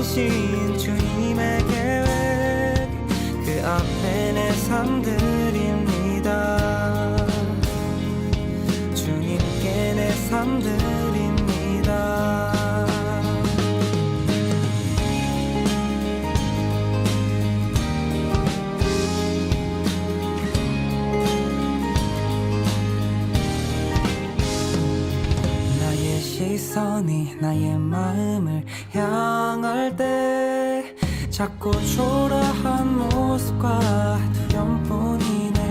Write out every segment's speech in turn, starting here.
크신 주님의 계획 그 앞에 내 삶 드립니다. 주님께 내 삶 드립니다. 시선이 나의 마음을 향할 때 자꾸 초라한 모습과 두려움뿐이네.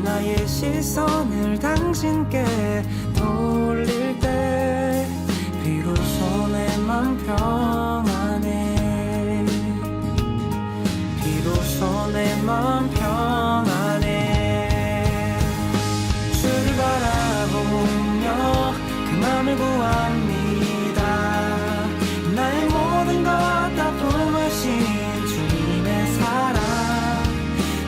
나의 시선을 당신께 돌릴 때 비로소 내 맘 평안해. 비로소 내 맘 평안해. 주를 바라보며 맘을 구합니다. 나의 모든 것 다 품으신 주님의 사랑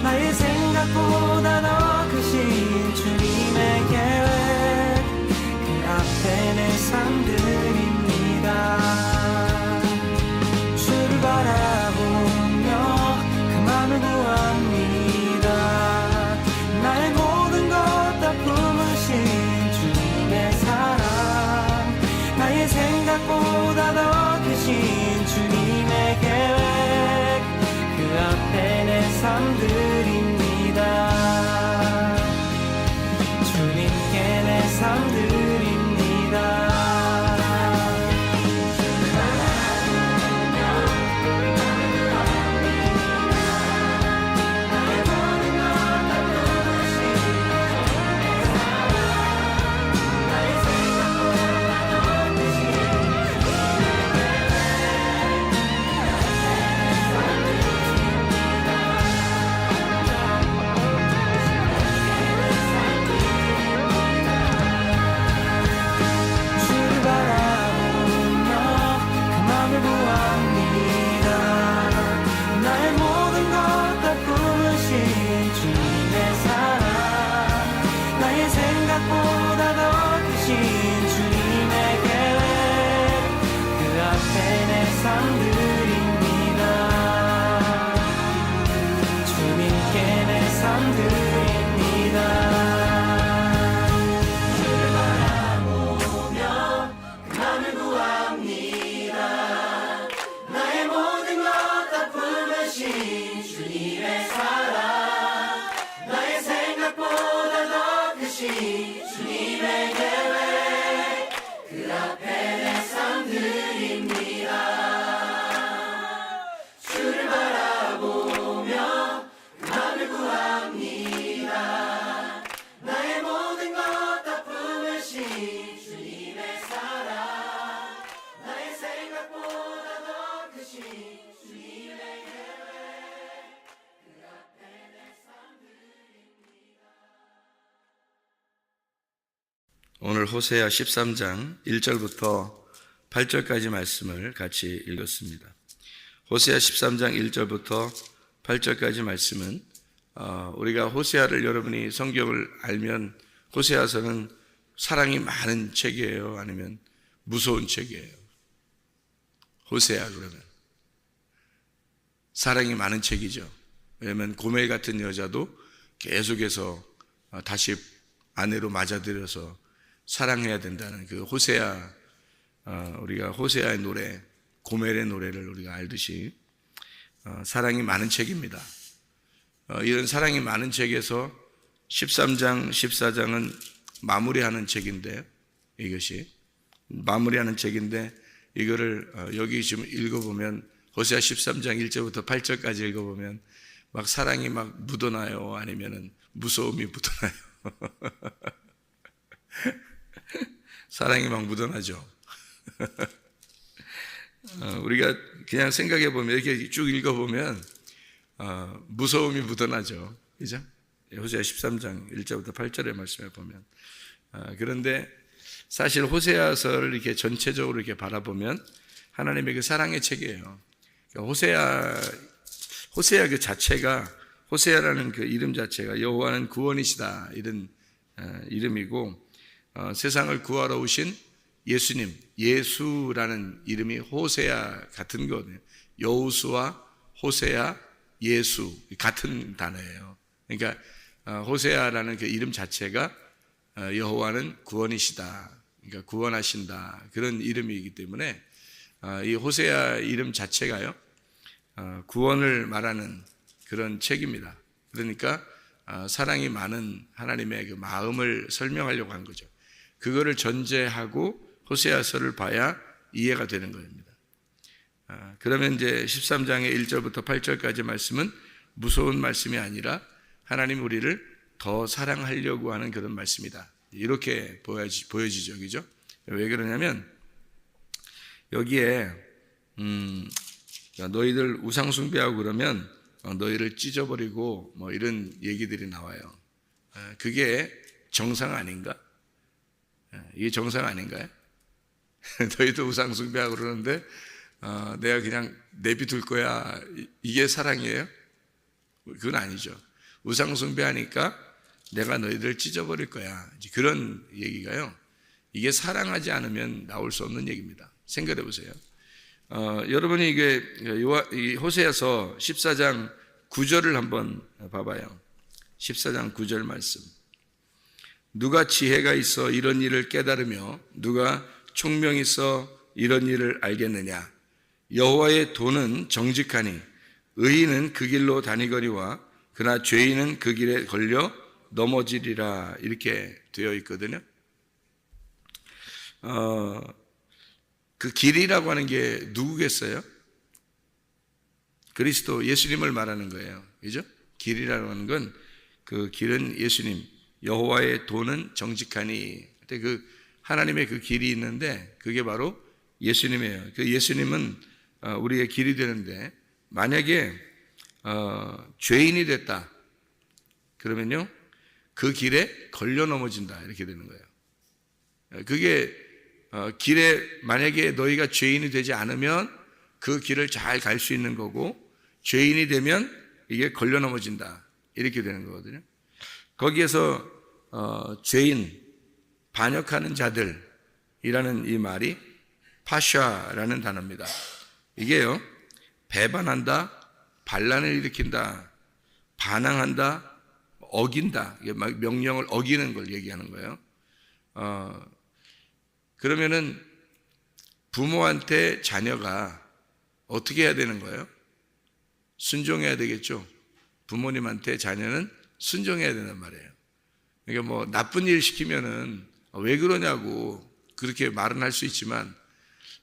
나의 생각보다 더 크신 주님의 계획 그 앞에 내 삶 드립니다. 주를 바라보며 그 맘을 구합니다. 나의 모든 것 다 품으신 주님의 사랑 나의 생각보다 더 크신 주님의 계획 그 앞에 내 삶 드립니다. 주님께 내 삶 드립니다. 오늘 호세아 13장 1절부터 8절까지 말씀을 같이 읽었습니다. 호세아 13장 1절부터 8절까지 말씀은 우리가 호세아를 여러분이 성경을 알면 호세아서는 사랑이 많은 책이에요? 아니면 무서운 책이에요? 호세아 그러면 사랑이 많은 책이죠. 왜냐하면 고멜 같은 여자도 계속해서 다시 아내로 맞아들여서 사랑해야 된다는 그 호세아, 우리가 호세아의 노래, 고멜의 노래를 우리가 알듯이 사랑이 많은 책입니다. 이런 사랑이 많은 책에서 13장, 14장은 마무리하는 책인데, 이것이 마무리하는 책인데 이거를 여기 지금 읽어보면 호세아 13장 1절부터 8절까지 읽어보면 막 사랑이 막 묻어나요? 아니면은 무서움이 묻어나요? 사랑이 막 묻어나죠. 우리가 그냥 생각해 보면 이렇게 쭉 읽어보면 무서움이 묻어나죠. 그죠? 호세아 13장 1절부터 8절의 말씀에 보면 그런데 사실 호세아서를 이렇게 전체적으로 이렇게 바라보면 하나님의 그 사랑의 책이에요. 그러니까 호세아 그 자체가 호세아라는 그 이름 자체가 여호와는 구원이시다 이런 이름이고 세상을 구하러 오신 예수님, 예수라는 이름이 호세아 같은 거거든요. 여호수아, 호세아, 예수 같은 단어예요. 그러니까 호세아라는 그 이름 자체가 여호와는 구원이시다, 그러니까 구원하신다, 그런 이름이기 때문에 이 호세아 이름 자체가요, 구원을 말하는 그런 책입니다. 그러니까 사랑이 많은 하나님의 그 마음을 설명하려고 한 거죠. 그거를 전제하고 호세아서를 봐야 이해가 되는 겁니다. 그러면 이제 13장의 1절부터 8절까지 말씀은 무서운 말씀이 아니라 하나님 우리를 더 사랑하려고 하는 그런 말씀이다, 이렇게 보여지죠. 그죠? 왜 그러냐면 여기에 너희들 우상 숭배하고 그러면 너희를 찢어버리고 뭐 이런 얘기들이 나와요. 그게 정상 아닌가? 이게 정상 아닌가요? 너희도 우상 숭배하고 그러는데 내가 그냥 내비둘 거야, 이게 사랑이에요? 그건 아니죠. 우상 숭배하니까 내가 너희들을 찢어버릴 거야, 그런 얘기가요, 이게 사랑하지 않으면 나올 수 없는 얘기입니다. 생각해 보세요. 여러분이 이게 호세아서 14장 9절을 한번 봐봐요. 14장 9절 말씀. 누가 지혜가 있어 이런 일을 깨달으며 누가 총명이 있어 이런 일을 알겠느냐? 여호와의 도는 정직하니 의인은 그 길로 다니거니와 그러나 죄인은 그 길에 걸려 넘어지리라, 이렇게 되어 있거든요. 그 길이라고 하는 게 누구겠어요? 그리스도 예수님을 말하는 거예요. 그죠? 길이라고 하는 건 그 길은 예수님, 여호와의 도는 정직하니, 그 하나님의 그 길이 있는데 그게 바로 예수님이에요. 그 예수님은 우리의 길이 되는데 만약에 죄인이 됐다 그러면요 그 길에 걸려 넘어진다, 이렇게 되는 거예요. 그게 길에 만약에 너희가 죄인이 되지 않으면 그 길을 잘 갈 수 있는 거고, 죄인이 되면 이게 걸려 넘어진다, 이렇게 되는 거거든요. 거기에서 죄인, 반역하는 자들이라는 이 말이 파샤라는 단어입니다. 이게요 배반한다, 반란을 일으킨다, 반항한다, 어긴다, 이게 막 명령을 어기는 걸 얘기하는 거예요. 그러면은 부모한테 자녀가 어떻게 해야 되는 거예요? 순종해야 되겠죠. 부모님한테 자녀는 순종해야 된단 말이에요. 그러니까 뭐 나쁜 일 시키면은 왜 그러냐고 그렇게 말은 할 수 있지만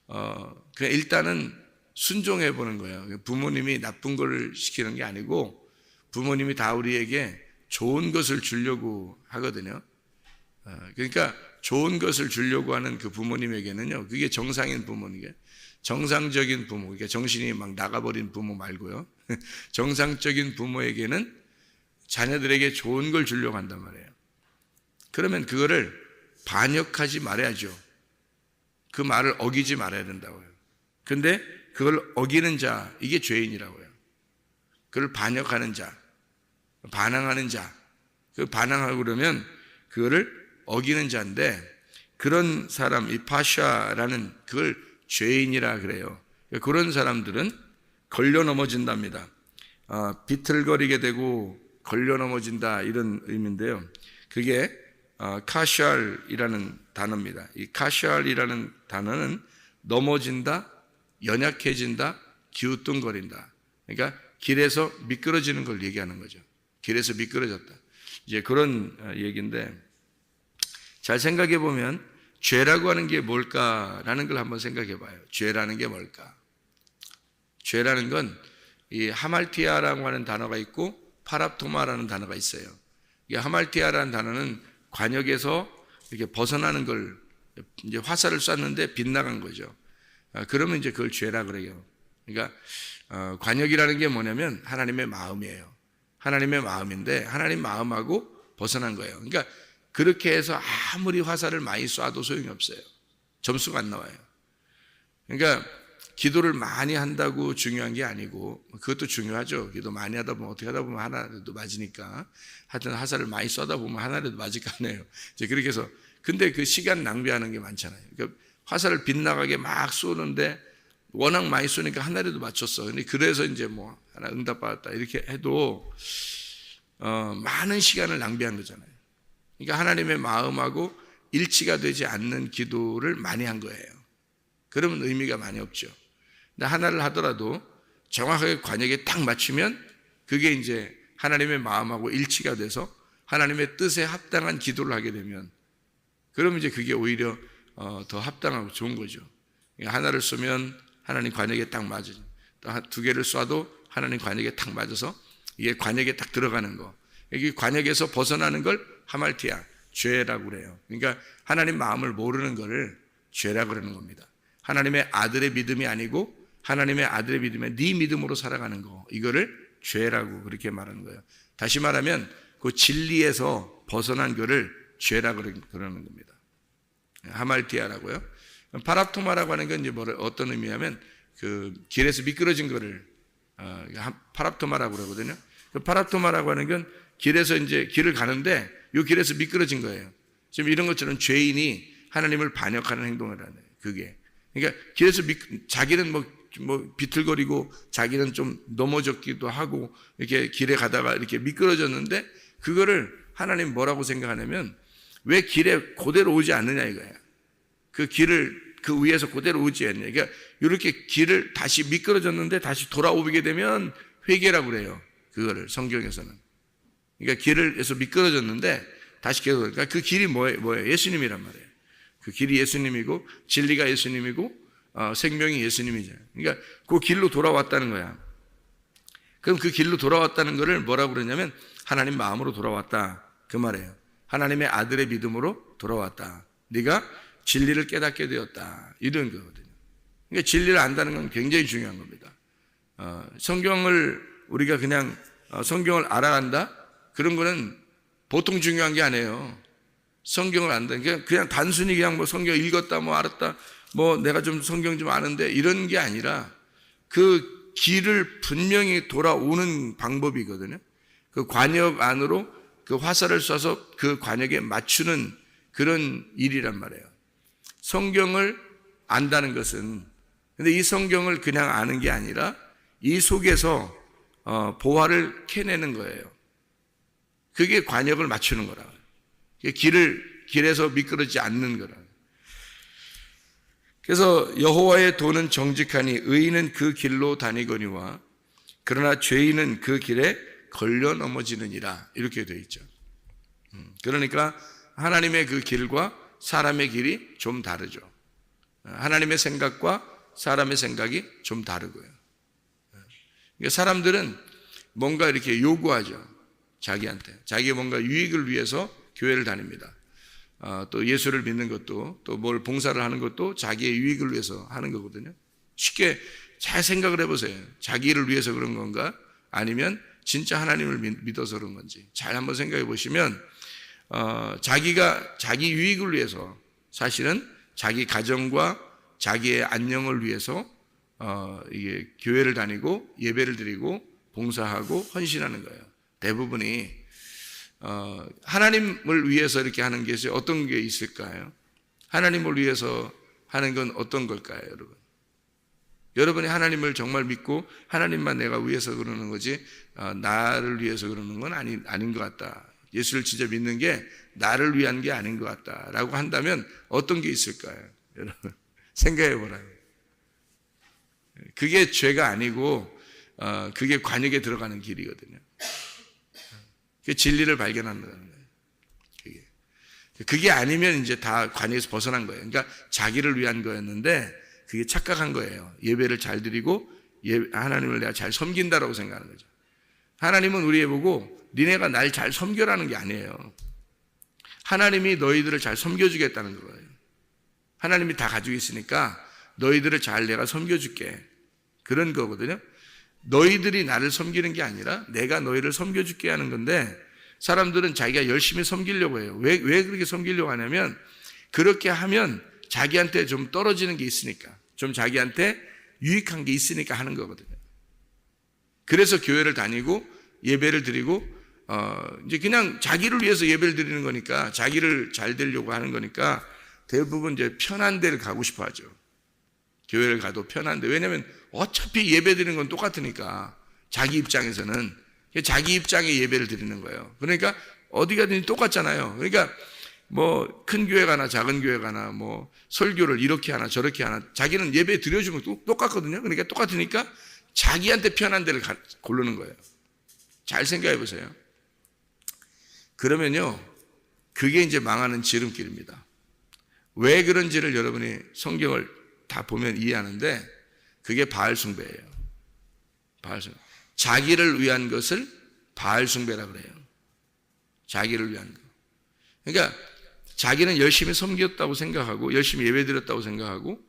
그냥 일단은 순종해 보는 거예요. 부모님이 나쁜 걸 시키는 게 아니고 부모님이 다 우리에게 좋은 것을 주려고 하거든요. 그러니까 좋은 것을 주려고 하는 그 부모님에게는요, 그게 정상인 부모님에게, 정상적인 부모, 그러니까 정신이 막 나가버린 부모 말고요, 정상적인 부모에게는 자녀들에게 좋은 걸 주려고 한단 말이에요. 그러면 그거를 반역하지 말아야죠. 그 말을 어기지 말아야 된다고요. 근데 그걸 어기는 자, 이게 죄인이라고요. 그걸 반역하는 자, 반항하는 자, 그 반항하고 그러면 그거를 어기는 자인데, 그런 사람, 이 파샤라는 그걸 죄인이라 그래요. 그런 사람들은 걸려 넘어진답니다. 비틀거리게 되고 걸려 넘어진다, 이런 의미인데요. 그게 카샬이라는 단어입니다. 이 카샬이라는 단어는 넘어진다, 연약해진다, 기우뚱거린다. 그러니까 길에서 미끄러지는 걸 얘기하는 거죠. 길에서 미끄러졌다, 이제 그런 얘기인데, 잘 생각해 보면 죄라고 하는 게 뭘까라는 걸 한번 생각해 봐요. 죄라는 게 뭘까? 죄라는 건 이 하말티아라고 하는 단어가 있고 파랍토마라는 단어가 있어요. 이 하말티아라는 단어는 관역에서 이렇게 벗어나는 걸, 이제 화살을 쐈는데 빗나간 거죠. 그러면 이제 그걸 죄라 그래요. 그러니까 관역이라는 게 뭐냐면 하나님의 마음이에요. 하나님의 마음인데 하나님 마음하고 벗어난 거예요. 그러니까 그렇게 해서 아무리 화살을 많이 쏴도 소용이 없어요. 점수가 안 나와요. 그러니까 기도를 많이 한다고 중요한 게 아니고, 그것도 중요하죠. 기도 많이 하다 보면 어떻게 하다 보면 하나라도 맞으니까, 하여튼 화살을 많이 쏘다 보면 하나라도 맞을 거 아니에요. 이제 그렇게 해서 근데 그 시간 낭비하는 게 많잖아요. 그러니까 화살을 빗나가게 막 쏘는데 워낙 많이 쏘니까 하나라도 맞췄어. 근데 그래서 이제 뭐 하나 응답받았다 이렇게 해도 많은 시간을 낭비한 거잖아요. 그러니까 하나님의 마음하고 일치가 되지 않는 기도를 많이 한 거예요. 그러면 의미가 많이 없죠. 근데 하나를 하더라도 정확하게 관역에 딱 맞추면 그게 이제 하나님의 마음하고 일치가 돼서 하나님의 뜻에 합당한 기도를 하게 되면 그러면 이제 그게 오히려 더 합당하고 좋은 거죠. 하나를 쏘면 하나님 관역에 딱 맞으죠. 또 두 개를 쏴도 하나님 관역에 딱 맞아서 이게 관역에 딱 들어가는 거. 여기 관역에서 벗어나는 걸 하말티아, 죄라고 그래요. 그러니까 하나님 마음을 모르는 거를 죄라고 그러는 겁니다. 하나님의 아들의 믿음이 아니고 하나님의 아들의 믿음에 네 믿음으로 살아가는 거, 이거를 죄라고 그렇게 말하는 거예요. 다시 말하면 그 진리에서 벗어난 거를 죄라고 그러는 겁니다. 하말티아라고요. 파랍토마라고 하는 건 이제 어떤 의미냐면 그 길에서 미끄러진 거를 파랍토마라고 그러거든요. 그 파랍토마라고 하는 건 길에서 이제 길을 가는데 이 길에서 미끄러진 거예요. 지금 이런 것처럼 죄인이 하나님을 반역하는 행동을 하는 거예요. 그게. 그러니까 길에서 자기는 뭐 비틀거리고 자기는 좀 넘어졌기도 하고 이렇게 길에 가다가 이렇게 미끄러졌는데 그거를 하나님 뭐라고 생각하냐면 왜 길에 그대로 오지 않느냐 이거예요. 그 길을 그 위에서 그대로 오지 않느냐. 그러니까 이렇게 길을 다시 미끄러졌는데 다시 돌아오게 되면 회개라고 그래요. 그거를 성경에서는. 그러니까 길에서 미끄러졌는데 다시 계속 그러니까 그 길이 뭐예요? 예수님이란 말이에요. 그 길이 예수님이고 진리가 예수님이고 생명이 예수님이잖아요. 그러니까 그 길로 돌아왔다는 거야. 그럼 그 길로 돌아왔다는 거를 뭐라고 그러냐면 하나님 마음으로 돌아왔다 그 말이에요. 하나님의 아들의 믿음으로 돌아왔다. 네가 진리를 깨닫게 되었다 이런 거거든요. 그러니까 진리를 안다는 건 굉장히 중요한 겁니다. 성경을 우리가 그냥 성경을 알아간다 그런 거는 보통 중요한 게 아니에요. 성경을 안다. 그냥 단순히 그냥 뭐 성경 읽었다 뭐 알았다 뭐 내가 좀 성경 좀 아는데 이런 게 아니라 그 길을 분명히 돌아오는 방법이거든요. 그 관역 안으로 그 화살을 쏴서 그 관역에 맞추는 그런 일이란 말이에요. 성경을 안다는 것은 근데 이 성경을 그냥 아는 게 아니라 이 속에서 보화를 캐내는 거예요. 그게 관역을 맞추는 거라. 길에서 미끄러지지 않는 거라. 그래서 여호와의 도는 정직하니 의인은 그 길로 다니거니와 그러나 죄인은 그 길에 걸려 넘어지느니라 이렇게 되어 있죠. 그러니까 하나님의 그 길과 사람의 길이 좀 다르죠. 하나님의 생각과 사람의 생각이 좀 다르고요. 그러니까 사람들은 뭔가 이렇게 요구하죠. 자기한테. 자기의 뭔가 유익을 위해서 교회를 다닙니다. 또 예수를 믿는 것도 또 뭘 봉사를 하는 것도 자기의 유익을 위해서 하는 거거든요. 쉽게 잘 생각을 해보세요. 자기를 위해서 그런 건가? 아니면 진짜 하나님을 믿어서 그런 건지 잘 한번 생각해 보시면 자기가 자기 유익을 위해서 사실은 자기 가정과 자기의 안녕을 위해서 이게 교회를 다니고 예배를 드리고 봉사하고 헌신하는 거예요. 대부분이 하나님을 위해서 이렇게 하는 게 어떤 게 있을까요? 하나님을 위해서 하는 건 어떤 걸까요, 여러분? 여러분이 하나님을 정말 믿고 하나님만 내가 위해서 그러는 거지 나를 위해서 그러는 건 아닌 것 같다. 예수를 진짜 믿는 게 나를 위한 게 아닌 것 같다라고 한다면 어떤 게 있을까요? 여러분 생각해 보라요. 그게 죄가 아니고 그게 관역에 들어가는 길이거든요. 그게 진리를 발견하는 거예요. 그게 아니면 이제 다 관역에서 벗어난 거예요. 그러니까 자기를 위한 거였는데 그게 착각한 거예요. 예배를 잘 드리고 하나님을 내가 잘 섬긴다라고 생각하는 거죠. 하나님은 우리에 보고 니네가 날 잘 섬겨라는 게 아니에요. 하나님이 너희들을 잘 섬겨주겠다는 거예요. 하나님이 다 가지고 있으니까 너희들을 잘 내가 섬겨줄게. 그런 거거든요. 너희들이 나를 섬기는 게 아니라 내가 너희를 섬겨줄게 하는 건데 사람들은 자기가 열심히 섬기려고 해요. 왜 그렇게 섬기려고 하냐면 그렇게 하면 자기한테 좀 떨어지는 게 있으니까 좀 자기한테 유익한 게 있으니까 하는 거거든요. 그래서 교회를 다니고 예배를 드리고 이제 그냥 자기를 위해서 예배를 드리는 거니까, 자기를 잘 되려고 하는 거니까 대부분 이제 편한 데를 가고 싶어 하죠. 교회를 가도 편한데, 왜냐면 어차피 예배 드리는 건 똑같으니까, 자기 입장에서는 자기 입장의 예배를 드리는 거예요. 그러니까 어디 가든지 똑같잖아요. 그러니까 뭐 큰 교회 가나 작은 교회 가나 뭐 설교를 이렇게 하나 저렇게 하나 자기는 예배 드려주면 똑같거든요. 그러니까 똑같으니까 자기한테 편한 데를 고르는 거예요. 잘 생각해 보세요. 그러면요, 그게 이제 망하는 지름길입니다. 왜 그런지를 여러분이 성경을 다 보면 이해하는데, 그게 바알 숭배예요. 바알 숭배. 자기를 위한 것을 바알 숭배라 그래요. 자기를 위한 거. 그러니까 자기는 열심히 섬겼다고 생각하고 열심히 예배드렸다고 생각하고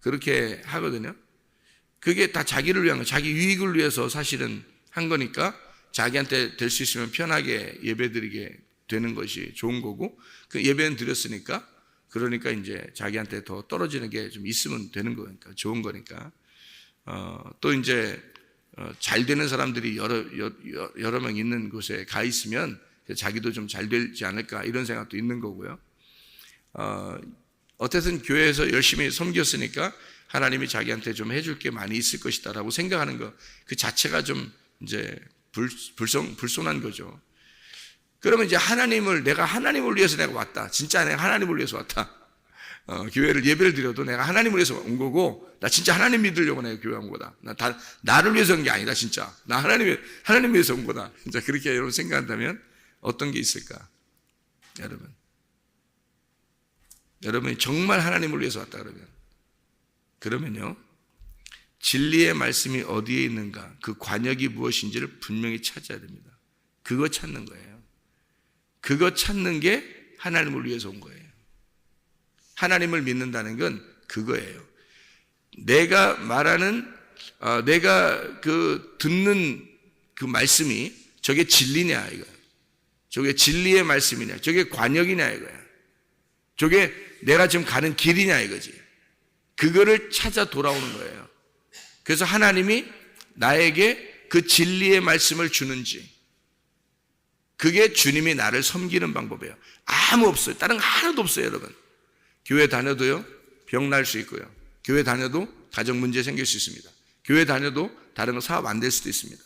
그렇게 하거든요. 그게 다 자기를 위한 거, 자기 유익을 위해서 사실은 한 거니까 자기한테 될 수 있으면 편하게 예배드리게 되는 것이 좋은 거고, 그 예배는 드렸으니까 그러니까 이제 자기한테 더 떨어지는 게 좀 있으면 되는 거니까, 좋은 거니까. 또 이제 잘 되는 사람들이 여러 명 있는 곳에 가 있으면 자기도 좀 잘 되지 않을까, 이런 생각도 있는 거고요. 어쨌든 교회에서 열심히 섬겼으니까 하나님이 자기한테 좀 해줄 게 많이 있을 것이다라고 생각하는 거, 그 자체가 좀 이제 불손한 거죠. 그러면 이제 내가 하나님을 위해서 내가 왔다. 진짜 내가 하나님을 위해서 왔다. 교회를 예배를 드려도 내가 하나님을 위해서 온 거고, 나 진짜 하나님 믿으려고 내가 교회 온 거다. 나를 위해서 온 게 아니다, 진짜. 나 하나님 위해서 온 거다. 진짜 그렇게 여러분 생각한다면 어떤 게 있을까? 여러분이 정말 하나님을 위해서 왔다 그러면요, 진리의 말씀이 어디에 있는가, 그 관역이 무엇인지를 분명히 찾아야 됩니다. 그거 찾는 거예요. 그거 찾는 게 하나님을 위해서 온 거예요. 하나님을 믿는다는 건 그거예요. 내가 말하는, 내가 듣는 그 말씀이 저게 진리냐, 이거. 저게 진리의 말씀이냐, 저게 관역이냐, 이거야. 저게 내가 지금 가는 길이냐, 이거지. 그거를 찾아 돌아오는 거예요. 그래서 하나님이 나에게 그 진리의 말씀을 주는지, 그게 주님이 나를 섬기는 방법이에요. 아무 없어요. 다른 거 하나도 없어요, 여러분. 교회 다녀도요, 병 날 수 있고요. 교회 다녀도 가정 문제 생길 수 있습니다. 교회 다녀도 다른 거 사업 안 될 수도 있습니다.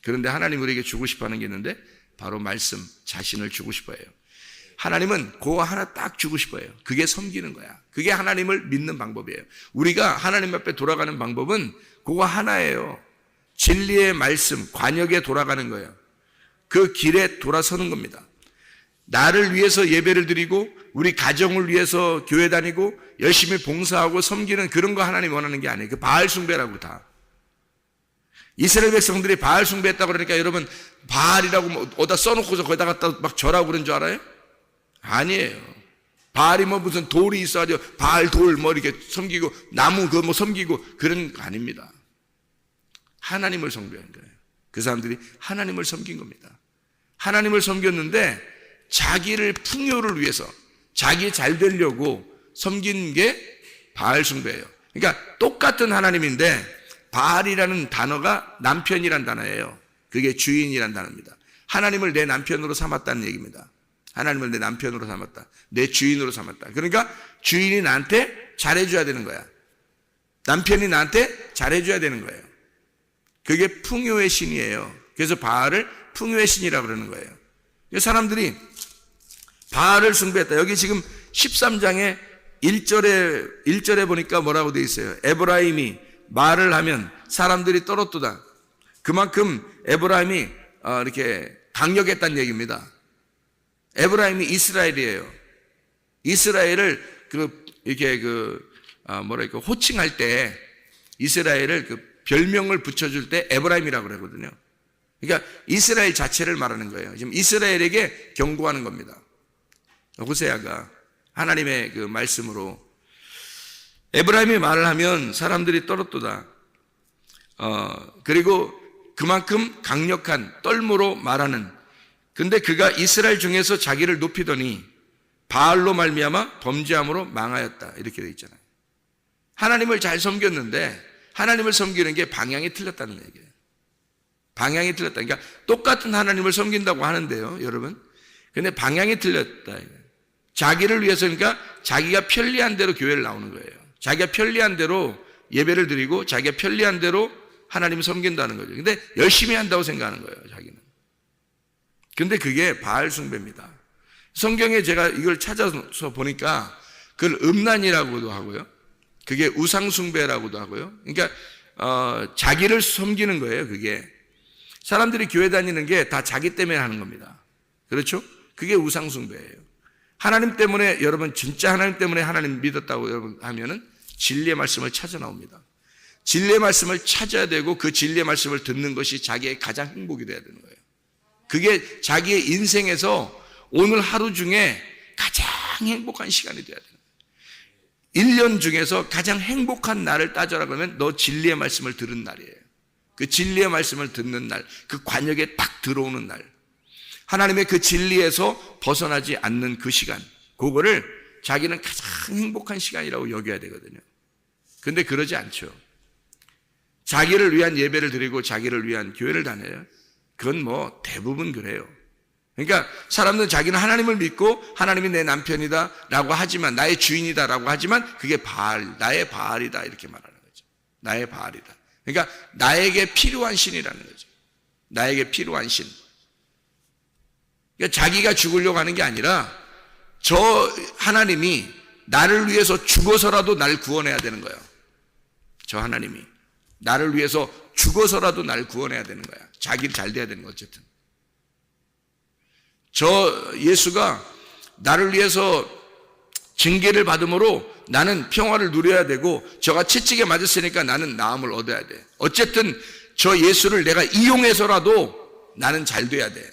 그런데 하나님 우리에게 주고 싶어 하는 게 있는데, 바로 말씀, 자신을 주고 싶어 해요. 하나님은 그거 하나 딱 주고 싶어 해요. 그게 섬기는 거야. 그게 하나님을 믿는 방법이에요. 우리가 하나님 앞에 돌아가는 방법은 그거 하나예요. 진리의 말씀, 관역에 돌아가는 거예요. 그 길에 돌아서는 겁니다. 나를 위해서 예배를 드리고 우리 가정을 위해서 교회 다니고 열심히 봉사하고 섬기는 그런 거 하나님 원하는 게 아니에요. 그 바알 숭배라고 다. 이스라엘 백성들이 바알 숭배했다고 그러니까 여러분 바알이라고 어디다 써놓고서 거기다 갖다 막 절하고 그런 줄 알아요? 아니에요. 바알이 뭐 무슨 돌이 있어가지고 바알 돌 뭐 이렇게 섬기고 나무 그거 뭐 섬기고 그런 거 아닙니다. 하나님을 섬기는 거예요. 그 사람들이 하나님을 섬긴 겁니다. 하나님을 섬겼는데 자기를 풍요를 위해서 자기 잘 되려고 섬긴 게 바알 숭배예요. 그러니까 똑같은 하나님인데 바알이라는 단어가 남편이란 단어예요. 그게 주인이란 단어입니다. 하나님을 내 남편으로 삼았다는 얘기입니다. 하나님을 내 남편으로 삼았다. 내 주인으로 삼았다. 그러니까 주인이 나한테 잘해줘야 되는 거야. 남편이 나한테 잘해줘야 되는 거예요. 그게 풍요의 신이에요. 그래서 바알을 풍요의 신이라고 그러는 거예요. 사람들이 바알을 숭배했다. 여기 지금 13장에 1절에 보니까 뭐라고 되어 있어요? 에브라임이 말을 하면 사람들이 떨었도다. 그만큼 에브라임이 이렇게 강력했다는 얘기입니다. 에브라임이 이스라엘이에요. 이스라엘을 이렇게 호칭할 때 이스라엘을 별명을 붙여줄 때 에브라임이라고 그러거든요. 그러니까 이스라엘 자체를 말하는 거예요. 지금 이스라엘에게 경고하는 겁니다. 호세아가 하나님의 그 말씀으로 에브라임이 말을 하면 사람들이 떨었도다. 그리고 그만큼 강력한 떨므로 말하는. 근데 그가 이스라엘 중에서 자기를 높이더니 바알로 말미암아 범죄함으로 망하였다. 이렇게 되어 있잖아요. 하나님을 잘 섬겼는데 하나님을 섬기는 게 방향이 틀렸다는 얘기예요. 방향이 틀렸다. 그러니까 똑같은 하나님을 섬긴다고 하는데요, 여러분. 근데 방향이 틀렸다. 자기를 위해서, 그러니까 자기가 편리한 대로 교회를 나오는 거예요. 자기가 편리한 대로 예배를 드리고 자기가 편리한 대로 하나님을 섬긴다는 거죠. 근데 열심히 한다고 생각하는 거예요, 자기는. 근데 그게 바알 숭배입니다. 성경에 제가 이걸 찾아서 보니까 그걸 음란이라고도 하고요. 그게 우상 숭배라고도 하고요. 그러니까 자기를 섬기는 거예요, 그게. 사람들이 교회 다니는 게 다 자기 때문에 하는 겁니다. 그렇죠? 그게 우상 숭배예요. 하나님 때문에, 여러분 진짜 하나님 때문에 하나님 믿었다고 여러분 하면은 진리의 말씀을 찾아 나옵니다. 진리의 말씀을 찾아야 되고 그 진리의 말씀을 듣는 것이 자기의 가장 행복이 돼야 되는 거예요. 그게 자기의 인생에서 오늘 하루 중에 가장 행복한 시간이 돼야 되는 거예요. 1년 중에서 가장 행복한 날을 따져라 그러면 너 진리의 말씀을 들은 날이에요. 그 진리의 말씀을 듣는 날, 그 관역에 딱 들어오는 날, 하나님의 그 진리에서 벗어나지 않는 그 시간, 그거를 자기는 가장 행복한 시간이라고 여겨야 되거든요. 근데 그러지 않죠. 자기를 위한 예배를 드리고 자기를 위한 교회를 다녀요. 그건 뭐 대부분 그래요. 그러니까 사람들은 자기는 하나님을 믿고 하나님이 내 남편이다 라고 하지만, 나의 주인이다 라고 하지만 그게 바알, 나의 바알이다 이렇게 말하는 거죠. 나의 바알이다. 그러니까 나에게 필요한 신이라는 거죠. 나에게 필요한 신. 그러니까 자기가 죽으려고 하는 게 아니라 저 하나님이 나를 위해서 죽어서라도 날 구원해야 되는 거예요. 저 하나님이 나를 위해서 죽어서라도 날 구원해야 되는 거야. 자기를 잘 돼야 되는 거. 어쨌든 저 예수가 나를 위해서 징계를 받음으로 나는 평화를 누려야 되고, 저가 채찍에 맞았으니까 나는 나음을 얻어야 돼. 어쨌든 저 예수를 내가 이용해서라도 나는 잘 돼야 돼.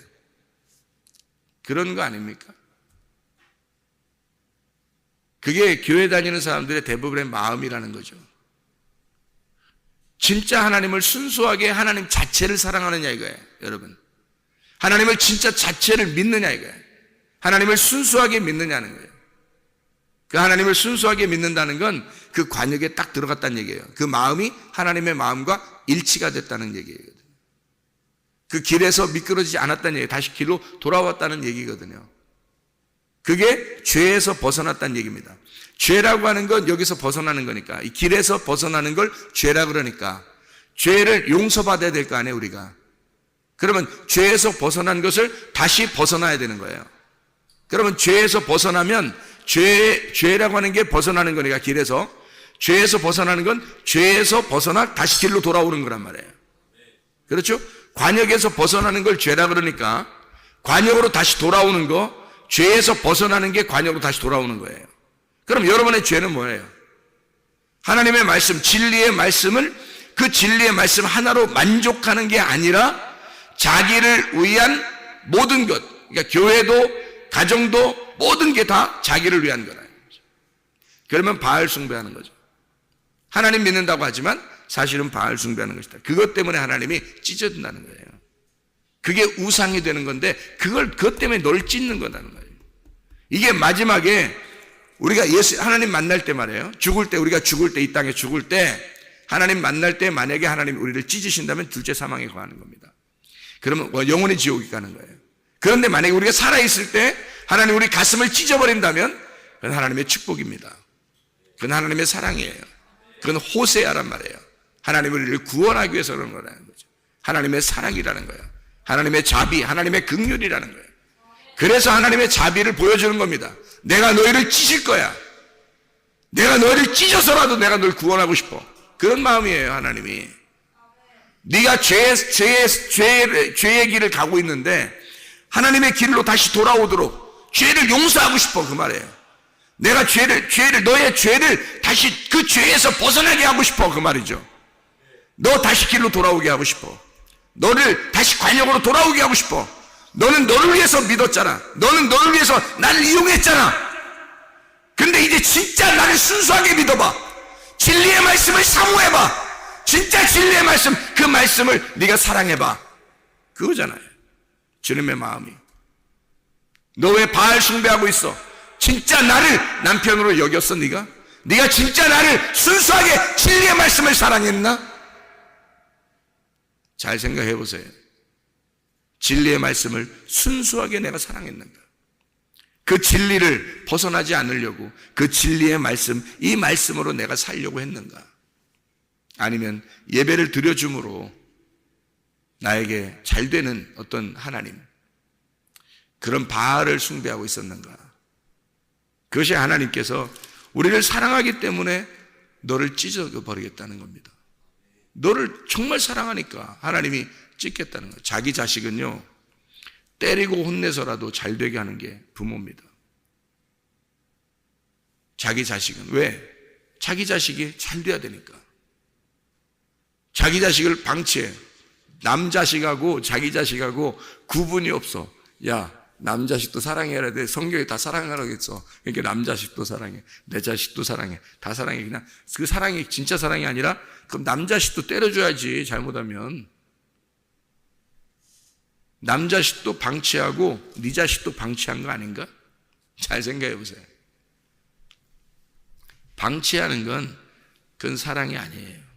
그런 거 아닙니까? 그게 교회 다니는 사람들의 대부분의 마음이라는 거죠. 진짜 하나님을 순수하게 하나님 자체를 사랑하느냐 이거예요, 여러분. 하나님을 진짜 자체를 믿느냐 이거예요. 하나님을 순수하게 믿느냐는 거예요. 그 하나님을 순수하게 믿는다는 건 그 관역에 딱 들어갔다는 얘기예요. 그 마음이 하나님의 마음과 일치가 됐다는 얘기거든요. 그 길에서 미끄러지지 않았다는 얘기예요. 다시 길로 돌아왔다는 얘기거든요. 그게 죄에서 벗어났다는 얘기입니다. 죄라고 하는 건 여기서 벗어나는 거니까, 이 길에서 벗어나는 걸 죄라 그러니까 죄를 용서받아야 될 거 아니에요, 우리가. 그러면 죄에서 벗어난 것을 다시 벗어나야 되는 거예요. 그러면 죄에서 벗어나면 죄라고 하는 게 벗어나는 거니까, 길에서. 죄에서 벗어나는 건 죄에서 벗어나 다시 길로 돌아오는 거란 말이에요. 그렇죠? 관역에서 벗어나는 걸 죄라 그러니까 관역으로 다시 돌아오는 거, 죄에서 벗어나는 게 관역으로 다시 돌아오는 거예요. 그럼 여러분의 죄는 뭐예요? 하나님의 말씀, 진리의 말씀을, 그 진리의 말씀 하나로 만족하는 게 아니라 자기를 위한 모든 것, 그러니까 교회도 가정도 모든 게 다 자기를 위한 거라는 거죠. 그러면 바알 숭배하는 거죠. 하나님 믿는다고 하지만 사실은 바알 숭배하는 것이다. 그것 때문에 하나님이 찢어진다는 거예요. 그게 우상이 되는 건데 그것 때문에 널 찢는 거라는 거예요. 이게 마지막에 우리가 하나님 만날 때 말이에요. 우리가 죽을 때, 이 땅에 죽을 때 하나님 만날 때 만약에 하나님 우리를 찢으신다면 둘째 사망에 거하는 겁니다. 그러면 영원히 지옥에 가는 거예요. 그런데 만약에 우리가 살아있을 때 하나님 우리 가슴을 찢어버린다면 그건 하나님의 축복입니다. 그건 하나님의 사랑이에요. 그건 호세아란 말이에요. 하나님을 우리를 구원하기 위해서 그런 거라는 거죠. 하나님의 사랑이라는 거예요. 하나님의 자비, 하나님의 긍휼이라는 거예요. 그래서 하나님의 자비를 보여주는 겁니다. 내가 너희를 찢을 거야. 내가 너희를 찢어서라도 내가 너를 구원하고 싶어. 그런 마음이에요, 하나님이. 네가 죄의 길을 가고 있는데 하나님의 길로 다시 돌아오도록 죄를 용서하고 싶어, 그 말이에요. 내가 너의 죄를 다시 그 죄에서 벗어나게 하고 싶어, 그 말이죠. 너 다시 길로 돌아오게 하고 싶어. 너를 다시 관역으로 돌아오게 하고 싶어. 너는 너를 위해서 믿었잖아. 너는 너를 위해서 나를 이용했잖아. 근데 이제 진짜 나를 순수하게 믿어봐. 진리의 말씀을 사모해봐. 진짜 진리의 말씀, 그 말씀을 네가 사랑해봐. 그거잖아요, 주님의 마음이. 너 왜 바알 숭배하고 있어? 진짜 나를 남편으로 여겼어, 네가? 네가 진짜 나를 순수하게 진리의 말씀을 사랑했나? 잘 생각해 보세요. 진리의 말씀을 순수하게 내가 사랑했는가? 그 진리를 벗어나지 않으려고 그 진리의 말씀, 이 말씀으로 내가 살려고 했는가? 아니면 예배를 드려줌으로 나에게 잘 되는 어떤 하나님, 그런 바알을 숭배하고 있었는가? 그것이 하나님께서 우리를 사랑하기 때문에 너를 찢어버리겠다는 겁니다. 너를 정말 사랑하니까 하나님이 찢겠다는 거예요. 자기 자식은요, 때리고 혼내서라도 잘 되게 하는 게 부모입니다. 자기 자식은 왜? 자기 자식이 잘 돼야 되니까. 자기 자식을 방치해. 남 자식하고 자기 자식하고 구분이 없어. 야, 남 자식도 사랑해야 돼. 성경에 다 사랑하라고 했어. 그러니까 남 자식도 사랑해. 내 자식도 사랑해. 다 사랑해. 그냥 그 사랑이 진짜 사랑이 아니라 그럼 남 자식도 때려줘야지, 잘못하면. 남 자식도 방치하고 네 자식도 방치한 거 아닌가? 잘 생각해 보세요. 방치하는 건 그건 사랑이 아니에요.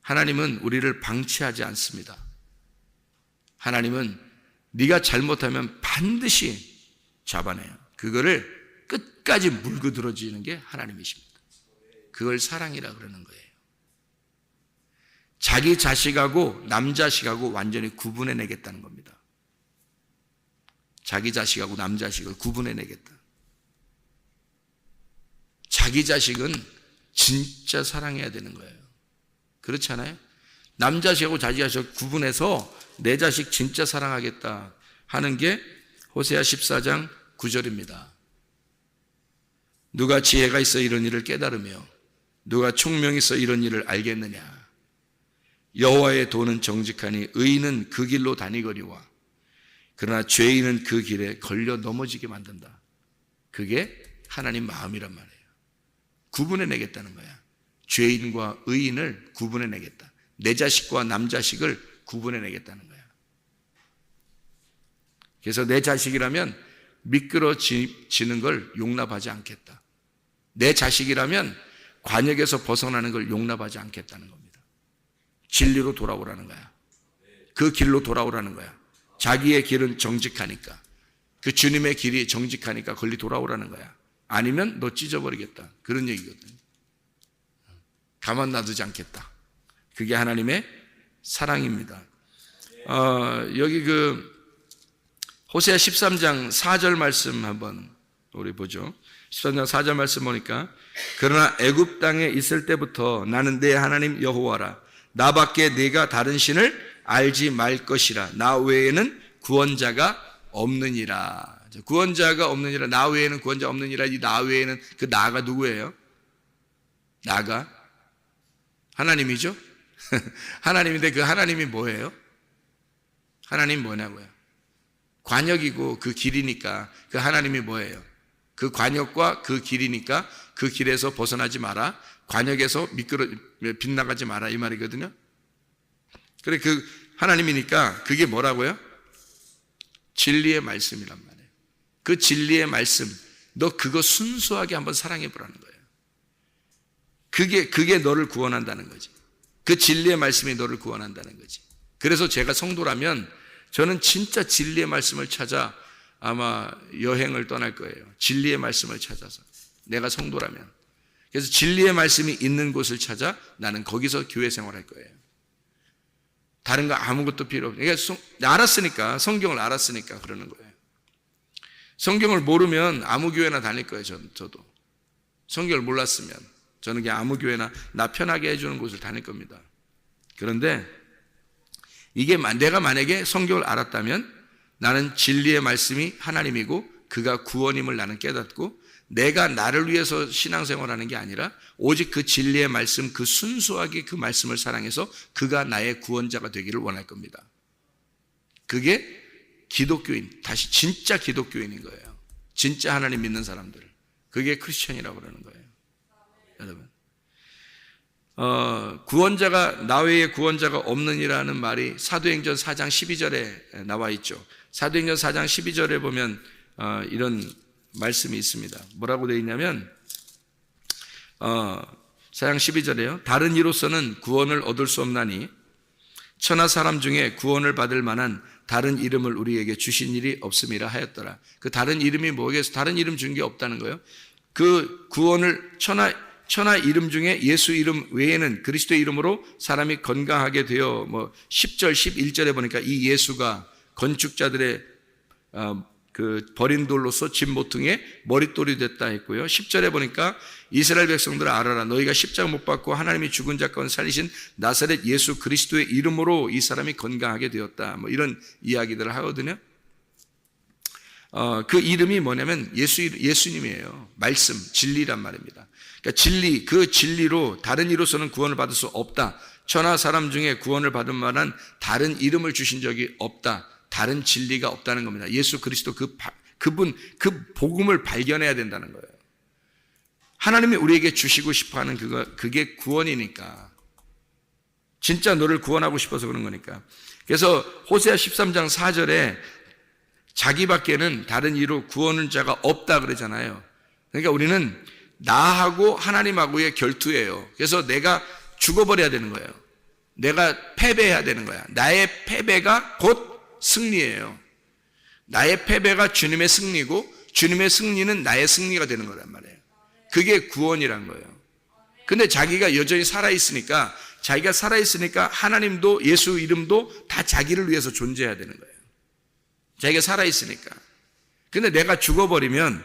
하나님은 우리를 방치하지 않습니다. 하나님은 네가 잘못하면 반드시 잡아내요. 그거를 끝까지 물고 들어주는 게 하나님이십니다. 그걸 사랑이라 그러는 거예요. 자기 자식하고 남 자식하고 완전히 구분해내겠다는 겁니다. 자기 자식하고 남 자식을 구분해내겠다. 자기 자식은 진짜 사랑해야 되는 거예요. 그렇지 않아요? 남 자식하고 자기 자식을 구분해서 내 자식 진짜 사랑하겠다 하는 게 호세아 14장 9절입니다. 누가 지혜가 있어 이런 일을 깨달으며 누가 총명이 있어 이런 일을 알겠느냐? 여호와의 도는 정직하니 의인은 그 길로 다니거니와 그러나 죄인은 그 길에 걸려 넘어지게 만든다. 그게 하나님 마음이란 말이에요. 구분해내겠다는 거야. 죄인과 의인을 구분해내겠다. 내 자식과 남 자식을 구분해내겠다는 거야. 그래서 내 자식이라면 미끄러지는 걸 용납하지 않겠다. 내 자식이라면 관역에서 벗어나는 걸 용납하지 않겠다는 겁니다. 진리로 돌아오라는 거야. 그 길로 돌아오라는 거야. 자기의 길은 정직하니까, 그 주님의 길이 정직하니까 걸리 돌아오라는 거야. 아니면 너 찢어버리겠다, 그런 얘기거든. 가만 놔두지 않겠다. 그게 하나님의 사랑입니다. 여기 호세아 13장 4절 말씀 한번 우리 보죠. 13장 4절 말씀 보니까 그러나 애굽 땅에 있을 때부터 나는 내 하나님 여호와라. 나밖에 네가 다른 신을 알지 말 것이라. 나 외에는 구원자가 없느니라. 구원자가 없느니라. 나 외에는 구원자 없느니라. 이 나 외에는 그 나가 누구예요? 나가 하나님이죠. 하나님인데 그 하나님이 뭐예요? 하나님이 뭐냐고요? 관역이고 그 길이니까 그 하나님이 뭐예요? 그 관역과 그 길이니까 그 길에서 벗어나지 마라. 관역에서 빗나가지 마라, 이 말이거든요. 그래, 그 하나님이니까 그게 뭐라고요? 진리의 말씀이란 말이에요. 그 진리의 말씀, 너 그거 순수하게 한번 사랑해 보라는 거예요. 그게 너를 구원한다는 거지. 그 진리의 말씀이 너를 구원한다는 거지. 그래서 제가 성도라면 저는 진짜 진리의 말씀을 찾아 아마 여행을 떠날 거예요. 진리의 말씀을 찾아서. 내가 성도라면. 그래서 진리의 말씀이 있는 곳을 찾아 나는 거기서 교회 생활할 거예요. 다른 거 아무것도 필요 없어요. 그러니까 알았으니까, 성경을 알았으니까 그러는 거예요. 성경을 모르면 아무 교회나 다닐 거예요. 저도. 성경을 몰랐으면 저는 그냥 아무 교회나 나 편하게 해주는 곳을 다닐 겁니다. 그런데 이게 내가 만약에 성경을 알았다면 나는 진리의 말씀이 하나님이고 그가 구원임을 나는 깨닫고 내가 나를 위해서 신앙생활하는 게 아니라 오직 그 진리의 말씀, 그 순수하게 그 말씀을 사랑해서 그가 나의 구원자가 되기를 원할 겁니다. 그게 기독교인, 다시 진짜 기독교인인 거예요. 진짜 하나님 믿는 사람들. 그게 크리스천이라고 그러는 거예요. 여러분, 구원자가 나 외에 구원자가 없느니라는 말이 사도행전 4장 12절에 나와 있죠. 사도행전 4장 12절에 보면 이런 말씀이 있습니다. 뭐라고 되어 있냐면 4장 12절에요. 다른 이로서는 구원을 얻을 수 없나니 천하 사람 중에 구원을 받을 만한 다른 이름을 우리에게 주신 일이 없음이라 하였더라. 그 다른 이름이 뭐겠어? 다른 이름 준 게 없다는 거예요. 그 구원을 천하 이름 중에 예수 이름 외에는 그리스도의 이름으로 사람이 건강하게 되어 10절 11절에 보니까 이 예수가 건축자들의 그 버린 돌로서 집 모퉁이에 머릿돌이 됐다 했고요. 10절에 보니까 이스라엘 백성들아 알아라. 너희가 십자가 못 박고 하나님이 죽은 자 가운데 살리신 나사렛 예수 그리스도의 이름으로 이 사람이 건강하게 되었다. 이런 이야기들을 하거든요. 그 이름이 뭐냐면 예수님이에요. 말씀, 진리란 말입니다. 그러니까 진리, 그 진리로 다른 이로서는 구원을 받을 수 없다. 천하 사람 중에 구원을 받을 만한 다른 이름을 주신 적이 없다. 다른 진리가 없다는 겁니다. 예수 그리스도 그분, 그 복음을 발견해야 된다는 거예요. 하나님이 우리에게 주시고 싶어 하는 그게 구원이니까. 진짜 너를 구원하고 싶어서 그런 거니까. 그래서 호세아 13장 4절에 자기밖에는 다른 이로 구원할 자가 없다 그러잖아요. 그러니까 우리는 나하고 하나님하고의 결투예요. 그래서 내가 죽어버려야 되는 거예요. 내가 패배해야 되는 거야. 나의 패배가 곧 승리예요. 나의 패배가 주님의 승리고 주님의 승리는 나의 승리가 되는 거란 말이에요. 그게 구원이란 거예요. 근데 자기가 여전히 살아있으니까 하나님도 예수 이름도 다 자기를 위해서 존재해야 되는 거예요. 자기가 살아있으니까. 근데 내가 죽어버리면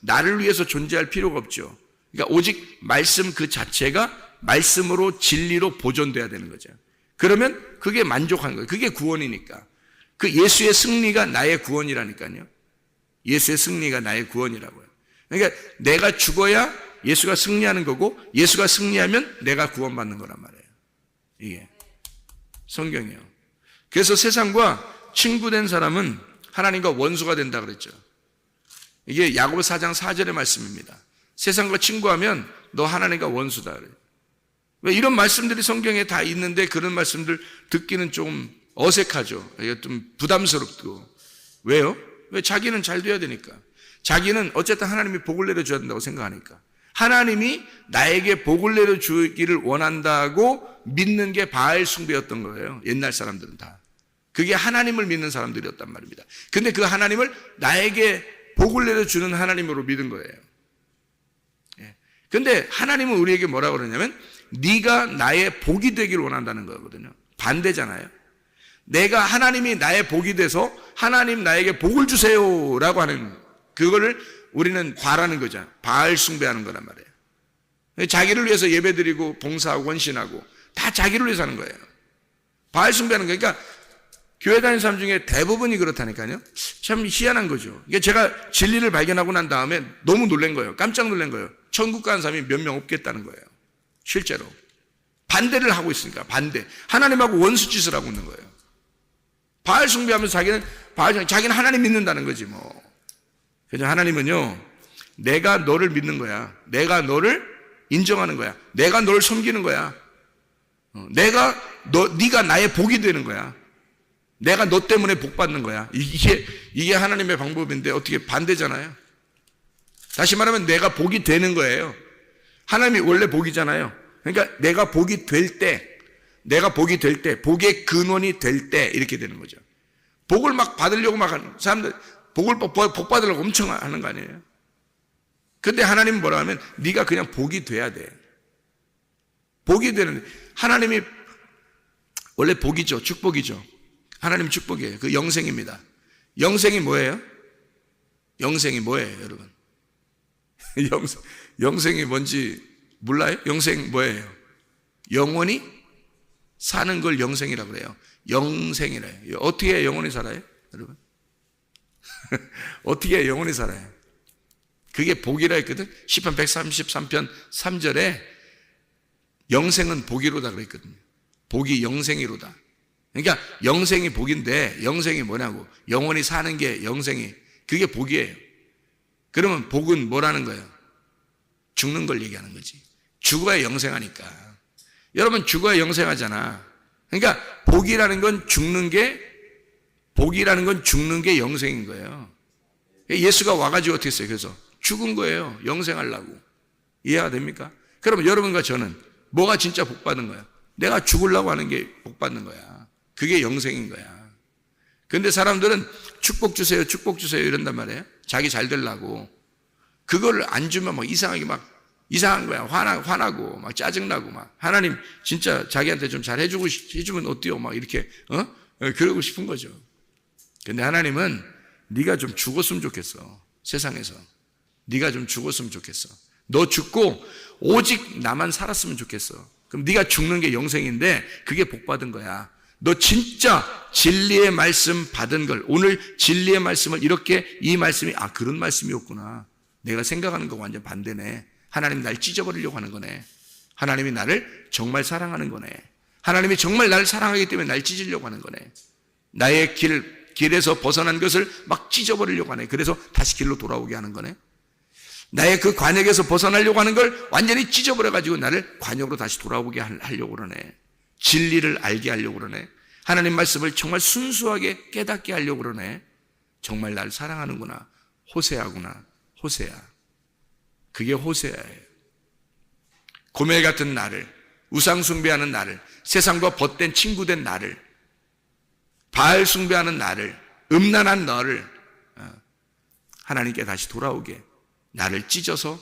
나를 위해서 존재할 필요가 없죠. 그러니까 오직 말씀 그 자체가 말씀으로 진리로 보존돼야 되는 거죠. 그러면 그게 만족한 거예요. 그게 구원이니까. 그 예수의 승리가 나의 구원이라니까요. 예수의 승리가 나의 구원이라고요. 그러니까 내가 죽어야 예수가 승리하는 거고 예수가 승리하면 내가 구원받는 거란 말이에요. 이게 성경이에요. 그래서 세상과 친구된 사람은 하나님과 원수가 된다 그랬죠. 이게 야고보 4장 4절의 말씀입니다. 세상과 친구하면 너 하나님과 원수다 그래요. 왜 이런 말씀들이 성경에 다 있는데 그런 말씀들 듣기는 좀 어색하죠. 이게 좀 부담스럽고. 왜요? 왜? 자기는 잘 돼야 되니까. 자기는 어쨌든 하나님이 복을 내려줘야 된다고 생각하니까. 하나님이 나에게 복을 내려주기를 원한다고 믿는 게 바알 숭배였던 거예요. 옛날 사람들은 다. 그게 하나님을 믿는 사람들이었단 말입니다. 근데 그 하나님을 나에게 복을 내려주는 하나님으로 믿은 거예요. 근데 하나님은 우리에게 뭐라고 그러냐면 네가 나의 복이 되기를 원한다는 거거든요. 반대잖아요. 내가 하나님이 나의 복이 돼서 하나님 나에게 복을 주세요라고 하는 그거를 우리는 바라는 거죠. 바알 숭배하는 거란 말이에요. 자기를 위해서 예배드리고 봉사하고 원신하고 다 자기를 위해서 하는 거예요. 바알 숭배하는 거니까 교회 다니는 사람 중에 대부분이 그렇다니까요. 참 희한한 거죠. 이게 제가 진리를 발견하고 난 다음에 너무 놀란 거예요. 깜짝 놀란 거예요. 천국 가는 사람이 몇 명 없겠다는 거예요. 실제로. 반대를 하고 있으니까 반대. 하나님하고 원수 짓을 하고 있는 거예요. 바알 숭배하면서 자기는 하나님 믿는다는 거지 뭐. 그래서 하나님은요, 내가 너를 믿는 거야. 내가 너를 인정하는 거야. 내가 너를 섬기는 거야. 네가 나의 복이 되는 거야. 내가 너 때문에 복 받는 거야. 이게 하나님의 방법인데 어떻게 반대잖아요. 다시 말하면 내가 복이 되는 거예요. 하나님이 원래 복이잖아요. 그러니까 내가 복이 될 때, 복의 근원이 될 때 이렇게 되는 거죠. 복을 막 받으려고 막 하는 사람들, 복 받으려고 엄청 하는 거 아니에요. 근데 하나님은 뭐라 하면 네가 그냥 복이 돼야 돼. 복이 되는, 하나님이 원래 복이죠. 축복이죠. 하나님 축복이에요. 그 영생입니다. 영생이 뭐예요? 영생이 뭐예요, 여러분? 영생이 뭔지 몰라요? 영생 뭐예요? 영원히 사는 걸 영생이라고 그래요. 영생이래요. 어떻게 영원히 살아요, 여러분? 어떻게 영원히 살아요? 그게 복이라 했거든. 시편 133편 3절에 영생은 복이로다 그랬거든요. 복이 영생이로다. 그러니까 영생이 복인데 영생이 뭐냐고. 영원히 사는 게 영생이, 그게 복이에요. 그러면 복은 뭐라는 거예요? 죽는 걸 얘기하는 거지. 죽어야 영생하니까. 여러분 죽어야 영생하잖아. 그러니까 복이라는 건 죽는 게 영생인 거예요. 예수가 와가지고 어떻게 했어요? 그래서 죽은 거예요. 영생하려고. 이해가 됩니까? 그러면 여러분과 저는 뭐가 진짜 복 받는 거야? 내가 죽으려고 하는 게 복 받는 거야. 그게 영생인 거야. 근데 사람들은 축복 주세요, 축복 주세요 이런단 말이에요. 자기 잘 되려고. 그걸 안 주면 막 이상하게 막 이상한 거야. 화나고 막 짜증나고 막 하나님 진짜 자기한테 좀 잘 해주면 어때요? 막 이렇게 그러고 싶은 거죠. 근데 하나님은 네가 좀 죽었으면 좋겠어. 세상에서 네가 좀 죽었으면 좋겠어. 너 죽고 오직 나만 살았으면 좋겠어. 그럼 네가 죽는 게 영생인데 그게 복 받은 거야. 너 진짜 진리의 말씀 받은 걸, 오늘 진리의 말씀을 이렇게, 이 말씀이 그런 말씀이었구나. 내가 생각하는 거 완전 반대네. 하나님이 날 찢어버리려고 하는 거네. 하나님이 나를 정말 사랑하는 거네. 하나님이 정말 나를 사랑하기 때문에 날 찢으려고 하는 거네. 나의 길에서 벗어난 것을 막 찢어버리려고 하네. 그래서 다시 길로 돌아오게 하는 거네. 나의 그 관역에서 벗어나려고 하는 걸 완전히 찢어버려가지고 나를 관역으로 다시 돌아오게 하려고 그러네. 진리를 알게 하려고 그러네. 하나님 말씀을 정말 순수하게 깨닫게 하려고 그러네. 정말 날 사랑하는구나. 호세아구나. 호세아. 그게 호세아예요. 고멜 같은 나를, 우상 숭배하는 나를, 세상과 벗된 친구 된 나를, 바알 숭배하는 나를, 음란한 너를 하나님께 다시 돌아오게, 나를 찢어서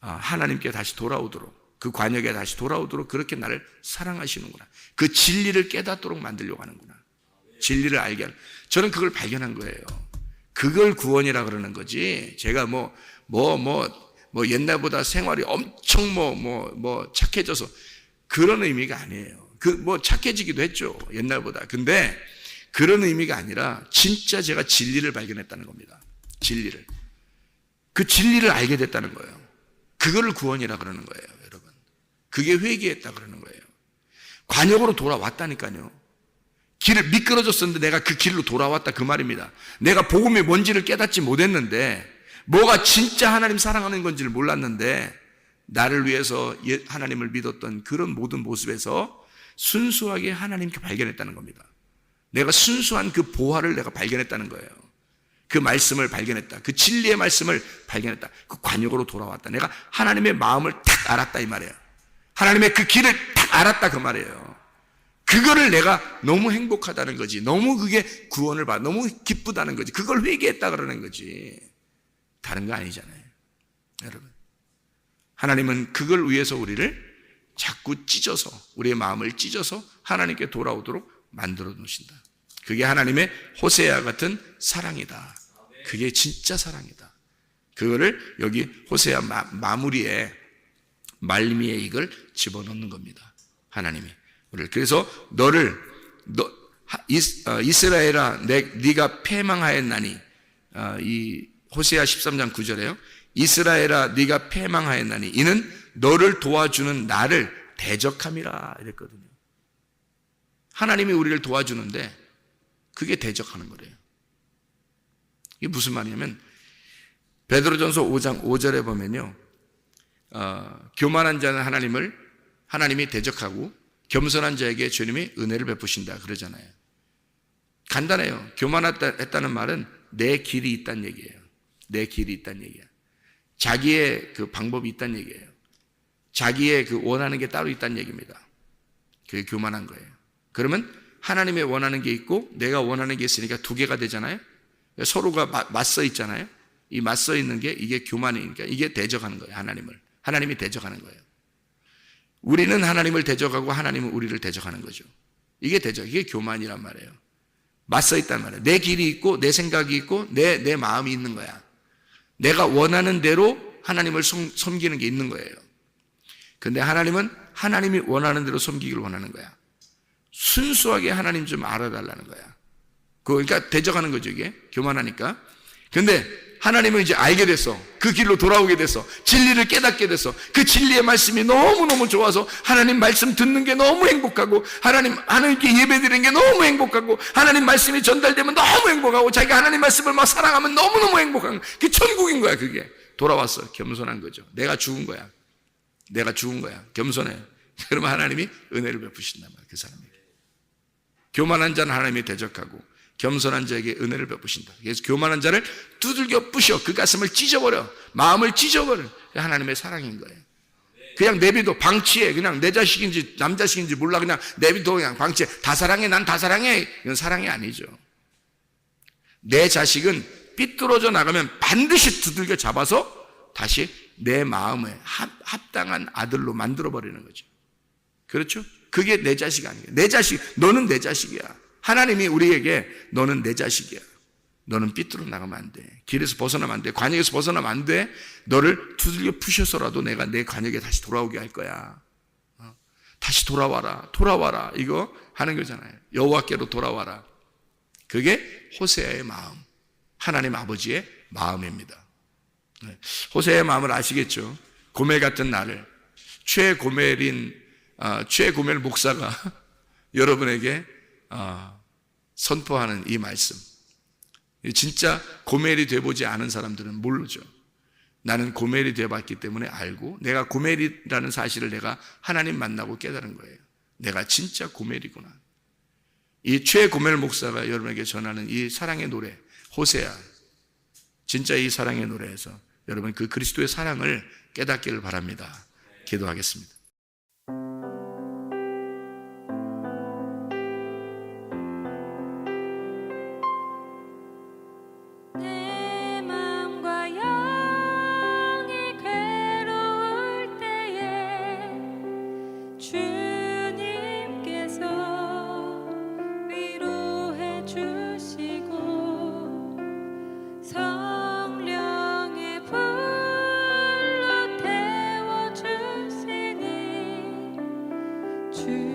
하나님께 다시 돌아오도록, 그 관역에 다시 돌아오도록 그렇게 나를 사랑하시는구나. 그 진리를 깨닫도록 만들려고 하는구나. 진리를 알게 하는. 저는 그걸 발견한 거예요. 그걸 구원이라 그러는 거지. 제가 옛날보다 생활이 엄청 착해져서 그런 의미가 아니에요. 착해지기도 했죠. 옛날보다. 근데 그런 의미가 아니라 진짜 제가 진리를 발견했다는 겁니다. 진리를. 그 진리를 알게 됐다는 거예요. 그거를 구원이라 그러는 거예요, 여러분. 그게 회개했다 그러는 거예요. 관역으로 돌아왔다니까요. 길을 미끄러졌었는데 내가 그 길로 돌아왔다 그 말입니다. 내가 복음이 뭔지를 깨닫지 못했는데, 뭐가 진짜 하나님 사랑하는 건지를 몰랐는데, 나를 위해서 하나님을 믿었던 그런 모든 모습에서 순수하게 하나님께 발견했다는 겁니다. 내가 순수한 그 보화를 내가 발견했다는 거예요. 그 말씀을 발견했다. 그 진리의 말씀을 발견했다. 그 관역으로 돌아왔다. 내가 하나님의 마음을 딱 알았다 이 말이에요. 하나님의 그 길을 딱 알았다 그 말이에요. 그거를 내가 너무 행복하다는 거지. 너무 그게 구원을 받아. 너무 기쁘다는 거지. 그걸 회개했다 그러는 거지. 다른 거 아니잖아요. 여러분. 하나님은 그걸 위해서 우리를 자꾸 찢어서, 우리의 마음을 찢어서 하나님께 돌아오도록 만들어 놓으신다. 그게 하나님의 호세아 같은 사랑이다. 그게 진짜 사랑이다. 그거를 여기 호세아 마무리에 말미에 이걸 집어넣는 겁니다. 하나님이 우리를. 그래서 이스라엘아 네가 패망하였나니, 이 호세아 13장 9절에요. 이스라엘아 네가 패망하였나니 이는 너를 도와주는 나를 대적함이라 이랬거든요. 하나님이 우리를 도와주는데 그게 대적하는 거래요. 이게 무슨 말이냐면 베드로전서 5장 5절에 보면요, 교만한 자는 하나님이 대적하고 겸손한 자에게 주님이 은혜를 베푸신다 그러잖아요. 간단해요. 교만했다는 말은 내 길이 있다는 얘기예요. 내 길이 있다는 얘기야. 자기의 그 방법이 있다는 얘기예요. 자기의 그 원하는 게 따로 있다는 얘기입니다. 그게 교만한 거예요. 그러면 하나님의 원하는 게 있고 내가 원하는 게 있으니까 두 개가 되잖아요. 서로가 맞서 있잖아요. 이 맞서 있는 게 이게 교만이니까 이게 대적하는 거예요. 하나님이 대적하는 거예요. 우리는 하나님을 대적하고 하나님은 우리를 대적하는 거죠. 이게 교만이란 말이에요. 맞서 있단 말이에요. 내 길이 있고 내 생각이 있고 내 마음이 있는 거야. 내가 원하는 대로 하나님을 섬기는 게 있는 거예요. 근데 하나님은 하나님이 원하는 대로 섬기기를 원하는 거야. 순수하게 하나님 좀 알아달라는 거야. 그러니까 대적하는 거죠, 이게. 교만하니까. 근데 하나님은 이제 알게 됐어. 그 길로 돌아오게 됐어. 진리를 깨닫게 됐어. 그 진리의 말씀이 너무너무 좋아서 하나님 말씀 듣는 게 너무 행복하고, 하나님께 예배드리는 게 너무 행복하고, 하나님 말씀이 전달되면 너무 행복하고, 자기가 하나님 말씀을 막 사랑하면 너무너무 행복한, 그게 천국인 거야. 그게 돌아왔어. 겸손한 거죠. 내가 죽은 거야. 겸손해. 그러면 하나님이 은혜를 베푸신단 말이야, 그 사람에게. 교만한 자는 하나님이 대적하고 겸손한 자에게 은혜를 베푸신다. 그래서 교만한 자를 두들겨 부셔, 그 가슴을 찢어버려, 마음을 찢어버려. 하나님의 사랑인 거예요. 그냥 내비도 방치해. 그냥 내 자식인지 남 자식인지 몰라. 그냥 내비도 그냥 방치해. 다 사랑해. 난 다 사랑해. 이건 사랑이 아니죠. 내 자식은 삐뚤어져 나가면 반드시 두들겨 잡아서 다시 내 마음에 합당한 아들로 만들어버리는 거죠. 그렇죠? 그게 내 자식 아니에요. 내 자식, 너는 내 자식이야. 하나님이 우리에게 너는 내 자식이야. 너는 삐뚤어 나가면 안 돼. 길에서 벗어나면 안 돼. 관역에서 벗어나면 안 돼. 너를 두들겨 푸셔서라도 내가 내 관역에 다시 돌아오게 할 거야. 다시 돌아와라. 돌아와라. 이거 하는 거잖아요. 여호와께로 돌아와라. 그게 호세아의 마음. 하나님 아버지의 마음입니다. 호세아의 마음을 아시겠죠? 고멜 같은 나를 최고멜 목사가 여러분에게 선포하는 이 말씀. 진짜 고멜이 돼보지 않은 사람들은 모르죠. 나는 고멜이 돼봤기 때문에 알고, 내가 고멜이라는 사실을 내가 하나님 만나고 깨달은 거예요. 내가 진짜 고멜이구나. 이 최고멜 목사가 여러분에게 전하는 이 사랑의 노래, 호세아, 진짜 이 사랑의 노래에서 여러분 그 그리스도의 사랑을 깨닫기를 바랍니다. 기도하겠습니다. 내 마음과 영이 괴로울 때에 주님께서 위로해 주시고 성령의 불로 태워 주시니 주